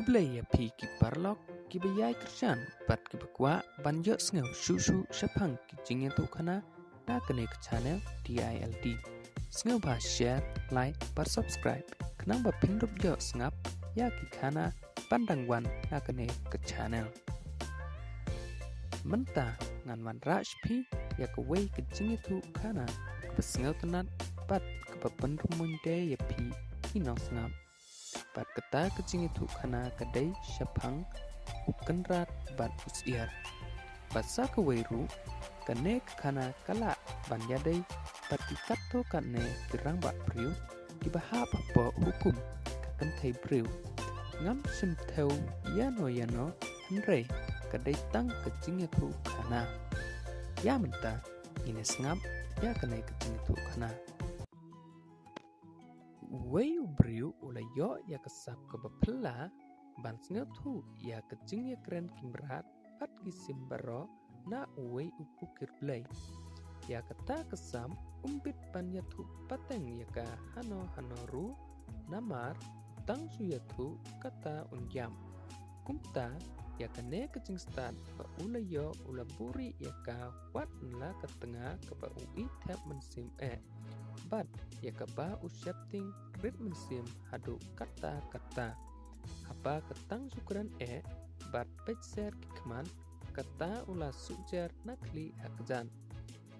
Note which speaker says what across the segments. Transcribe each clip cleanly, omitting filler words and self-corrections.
Speaker 1: Kiblaya pi kiparlok kibayai kerjan bat kibakwa banjok sngau shu shapang kijingnya tu kana na kene ke channel DILD. Sngau ba share, like, bar subscribe. Kenang ba pingrup jo sngap ya kikana pandangwan na kene ke channel. Mentah ngan wan raj pi ya kawai kijingnya tu kana besngau tenat bat kebapendrumun de ya pi kinong sngap. Bat kata kecing itu kana kadai syapang uken rat bat usiar. Basa kewairu kane kana kala ban yadai bat ikato kane kirang bat priu kibaha apa hukum kakentai priu. Ngam simteu yano henre kadai tang kecing itu kana. Ya mentah ini ngam ya kane kecing itu kana. Wayu briu ula yo ya kesap ke bapela ban sngau tu ya kecing ya keren kimberat pat kisim baro na uwei upukir blai ya kata kesam umbit ban ya tu pateng ya ka hano ru namar tang su ya tu kata unjam kumta ya kane kecing stat ba ula yo ula buri ya ka wat nla ke tengah ke ba ui tap mensim bat ya kaba usyapting rit mensim hadu kata-kata apa ketang syukuran bat pecser kikman kata ula sujar nakli hakjan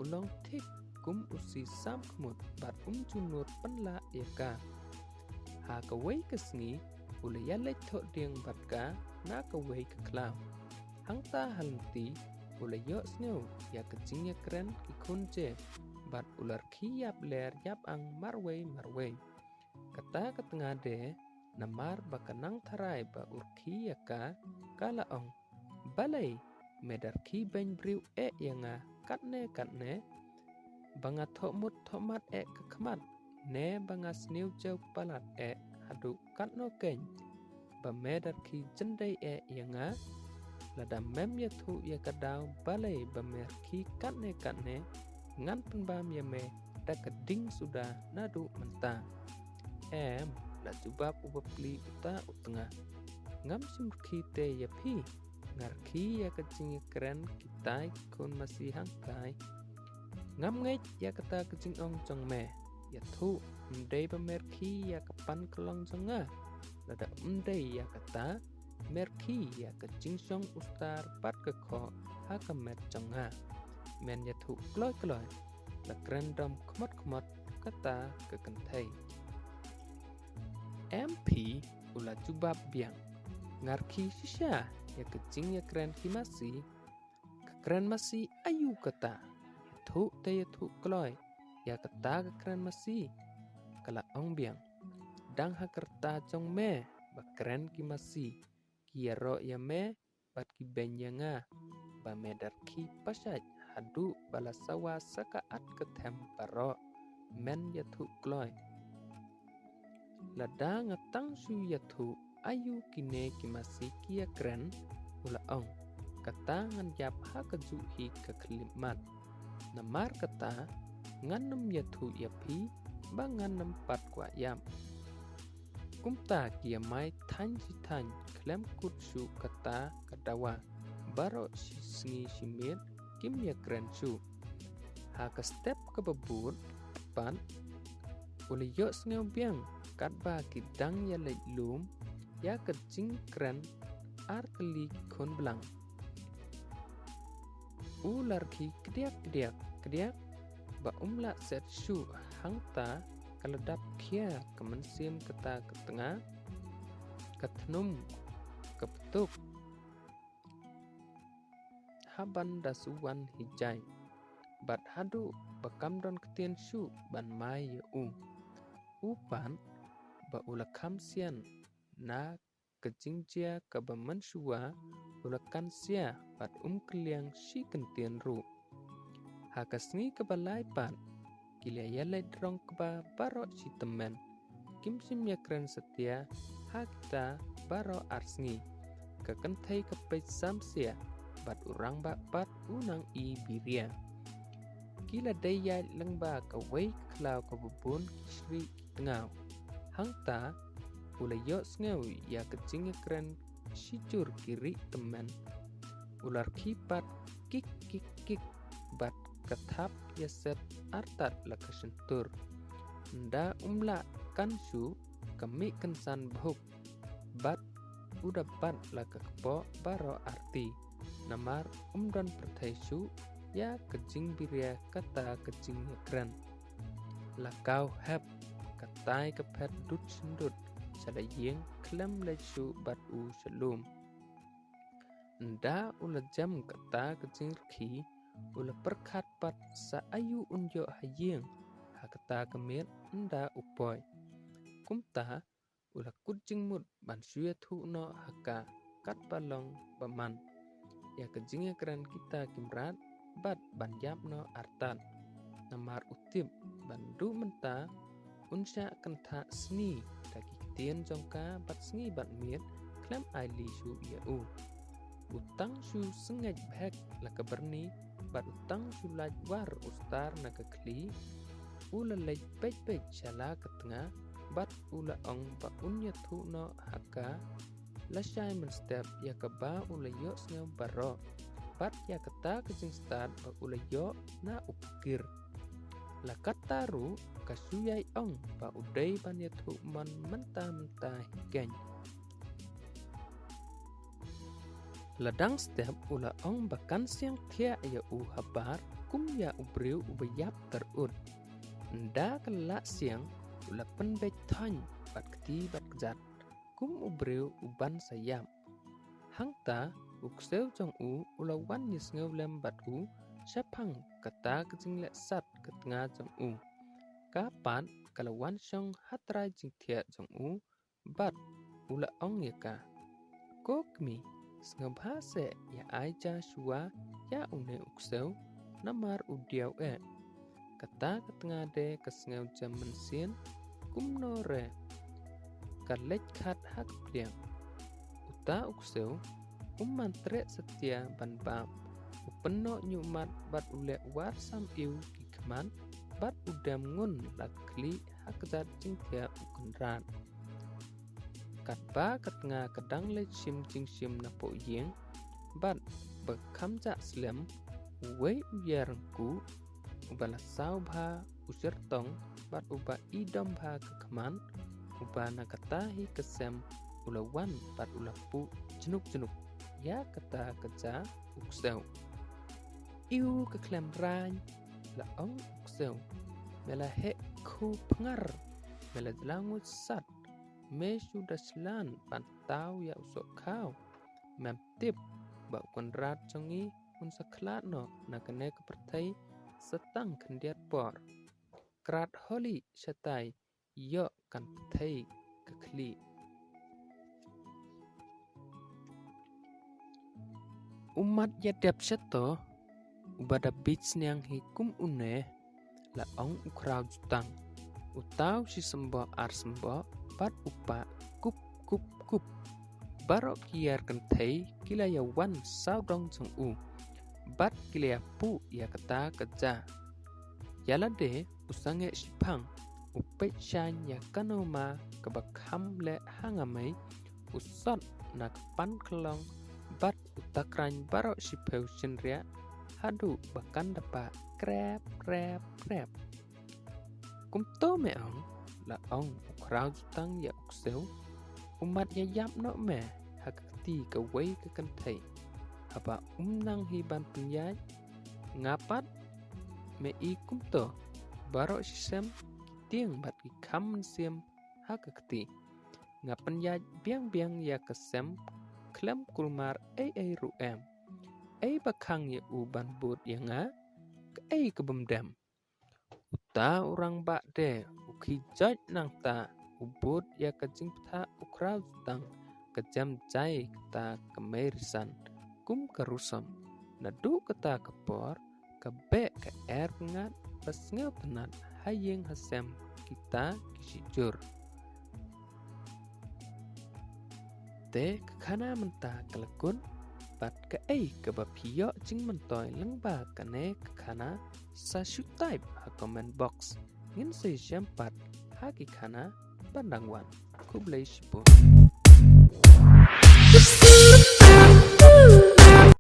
Speaker 1: ulong tik kum usi sam kemut bat junur penla yaka ha kawai kesngi ula yalai tok diang bat ka na kawai keklam hangta halenti ula yok sneu ya kecingnya keren kikun je bat ular kiyap ler yap ang marway kata ketengah de namar bakanang tarai ba urki yaka kala ong balai medar ki ben briu yanga katne banga thomut thomat kekmat ne banga sniu jau palat hadu katno ken ba medar ki jendai yanga lada mem ya thu ya kadau balai ba mer ki katne ngan penbam ya me da keding sudah nadu mentah da jubab ubapli uta utengah ngam simurki te ya pi ngarki ya kecing keren kita kun masih hangkai ngam ngej ya kata kecing ong jong me ya thu mdei pamerki ya kapan kelong jonga lada mdei ya kata merki ya kecing song ustar pat kekho ha kamet jonga men ya thu kloi la grandom kemot kata kekentai MP ula jubab biang ngarki sisya ya kecing ya keren kimasi kekeren masih ayu kata ya thu kloi ya kata kekeren masih kala ong biang dang hakerta jong me bakeren kimasi kiaro ya me bat ki benyanga ba medar ki pasaj hadu balasawa sakaat ketem paro men yathu kloi lada ngatang su yathu ayu kine kimasi kia keren ula ong kata ngan yap ha keju hi keklimat namar kata nganem yathu yapi bangan nempat kwa yam kumta kia mai tan klem kutsu kata kadawa baro sisngi simit kim ya keren su ha ke step ke bebut pan uli yok sngau biang kat ba kidang ya leit lum ya kecing keren ar keli kon belang ular ki kediak ba umla set su hangta kaledap kia kemensim keta ketengah ketnum kepetuk haban dasuwan hijai bat hadu bakam don ketien shu ban mai upan ba ulakam sian na kejingja kabaman shua ulakan sia bat keliang shi kentien ru hakasngi kebalai pan kilia yalai drong keba baro si temen kimsim ya keren setia hakta baro arsngi kekentai kepej samsia bat urang bat unang i biria kila daya lengba kawai klau kabubun kisri tengau hangta ulayo sngew ya kecing keren sicur kiri teman. Ular kipat kik kik kik bat ketap ya set artat la kesentur. Nda umla kansu kami kensan bahuk bat udah bat la kepo baro arti. Namar umdan pertaisu ya kecing biria kata kecing keren. Lakau hep katai kepet dut sendut sada yeng klem lecu bat u selum. Nda ula jam kata kecing ki ula perkat bat sa ayu unjo hayeng hakata kemir nda upoy. Kumta ula kucing mut ban suya thu no haka kat balong baman. Ya kecing keren kita kimrat bat ban yap no artan. Namar utip bandu menta unsya kenta seni dagi ketien jongka bat sengi bat mir klem aili su yau. Utang su sengaj bhek la keberni bat utang su laj war ustar na kekli ula laj pej shala ketengah bat ula ong ba unya thu no haka la syai men step ya keba ula yo sngew baro bat ya keta kecing start ba ula yo na upkir. La kataru kasuyai ong ba udai ban ya thu man mentah higany. Ladang step ula ong bakan siang tia ya u habar kum ya ubriu ubayap terud. Nda kelak siang ula penbej thany bat keti bat kejat kum ubriu uban sayap. Hangta ukseu jong u ula wan yisngew lem bat u syapang kata kecing lek sat ke tengah jong u. Kapan kalau wan syong hatrai jing tia jong u bat ula ong ya ka. Kokmi sngew bahase ya aja shua ya une ukseu namar udiau kata ke tengah de kesngew jam mensin kumno re kalek khat hak pliang. Uta ukseu mantre setia ban bam upeno nyumat bat ule war sam iu kikman bat udam ngun lakli hakzat jingtia ukenran. Katba ketengah kedang le sim jing sim napo yeng bat bekamja slem wei uyarengku ubala sau bha usir tong bat uba idom bha kekman uba nakatahi kesem ulawan bat ulapu jenuk ya kata keja ukseu. Iu keklem rany la ong ukseu mela he ku pengar mela jelangut sat me sudah selan pantau ya usok kau mem tip ba konrat jongi un saklat no nakane kepertai setang kendiat por krat holi setai yo kan petai kekli. Umat ya dep seto ubada bits niang hikum une la ong ukrau jutang utau si sembo ar sembo bat upa kup barok kiar kentai kila ya wan saudong jeng u bat kila ya pu ya kata keja yala de usange sipang upet shan ya kanoma kebakam le hangamai usot nak pan kelong bat utakrany barok sipeu senria hadu bahkan dapat krep kumto me ong la ong ukrau jutang ya ukseu umat ya yap no me hakati ke wei ke kentai haba nang hiban penyaj ngapat me i kumto barok sisem tiang bat ki kam sim hakati ngapen ya biang ya kesem klem kulmar ai ruem ai bakang ya uban bud ya nga ke ai kebemdam uta orang bak de uki jaj nang ta ubud ya kecing peta ukrau jutang kejam jai kata kemerisan kum kerusam nadu kata kepor kebe ke air pengat pesngel tenat hayeng hasem kita kisijur te kekana menta kelekun bat ke kebapio jing mentoy lengba kane kekana sa shoot type ha comment box ngin se jampat haki kana Pandangwan, Kublai Shipur.